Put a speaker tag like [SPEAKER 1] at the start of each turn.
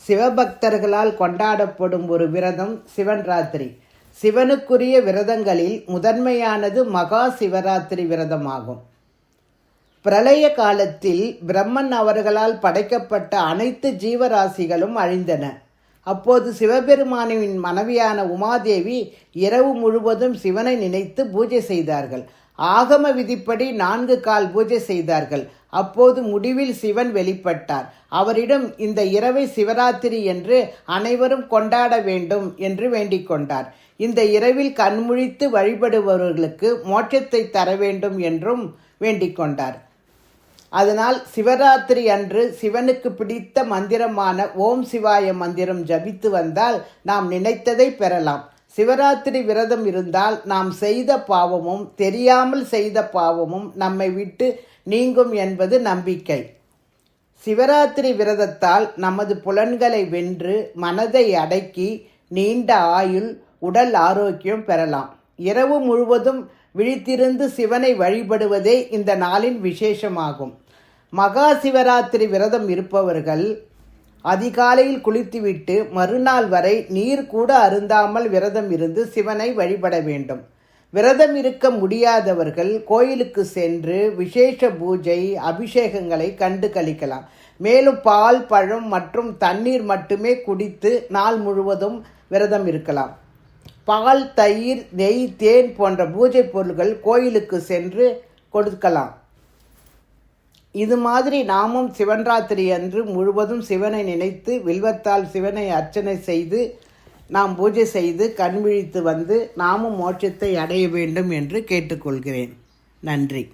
[SPEAKER 1] சிவபக்தர்களால் கொண்டாடப்படும் ஒரு விரதம் சிவன் ராத்திரி. சிவனுக்குரிய விரதங்களில் முதன்மையானது மகா சிவராத்திரி விரதமாகும். பிரளய காலத்தில் பிரம்மன் அவர்களால் படைக்கப்பட்ட அனைத்து ஜீவராசிகளும் அழிந்தன. அப்போது சிவபெருமானின் மனைவியான உமாதேவி இரவு முழுவதும் சிவனை நினைத்து பூஜை செய்தார்கள். ஆகம விதிப்படி 4 கால் பூஜை செய்தார்கள். அப்போது முடிவில் சிவன் வெளிப்பட்டார். அவரிடம் இந்த இரவை சிவராத்திரி என்று அனைவரும் கொண்டாட வேண்டும் என்று வேண்டிக் கொண்டார். இந்த இரவில் கண்முழித்து வழிபடுபவர்களுக்கு மோட்சத்தை தர வேண்டும் என்றும் வேண்டிக் கொண்டார். அதனால் சிவராத்திரி அன்று சிவனுக்கு பிடித்த மந்திரமான ஓம் சிவாய மந்திரம் ஜபித்து வந்தால் நாம் நினைத்ததை பெறலாம். சிவராத்திரி விரதம் இருந்தால் நாம் செய்த பாவமும் தெரியாமல் செய்த பாவமும் நம்மை விட்டு நீங்கும் என்பது நம்பிக்கை. சிவராத்திரி விரதத்தால் நமது புலன்களை வென்று மனதை அடக்கி நீண்ட ஆயுள் உடல் ஆரோக்கியம் பெறலாம். இரவு முழுவதும் விழித்திருந்து சிவனை வழிபடுவதே இந்த நாளின் விசேஷமாகும். மகா சிவராத்திரி விரதம் இருப்பவர்கள் அதிகாலையில் குளித்துவிட்டு மறுநாள் வரை நீர் கூட அருந்தாமல் விரதம் இருந்து சிவனை வழிபட வேண்டும். விரதம் இருக்க முடியாதவர்கள் கோயிலுக்கு சென்று விசேஷ பூஜை அபிஷேகங்களை கண்டு கழிக்கலாம். மேலும் பால், பழம் மற்றும் தண்ணீர் மட்டுமே குடித்து நாள் முழுவதும் விரதம் இருக்கலாம். பால், தயிர், நெய், தேன் போன்ற பூஜை பொருள்கள் கோயிலுக்கு சென்று கொடுக்கலாம். இது மாதிரி நாமும் சிவன்ராத்திரி அன்று முழுவதும் சிவனை நினைத்து வில்வத்தால் சிவனை அர்ச்சனை செய்து நாம் பூஜை செய்து கண் விழித்து வந்து நாமும் மோட்சத்தை அடைய வேண்டும் என்று கேட்டுக்கொள்கிறேன். நன்றி.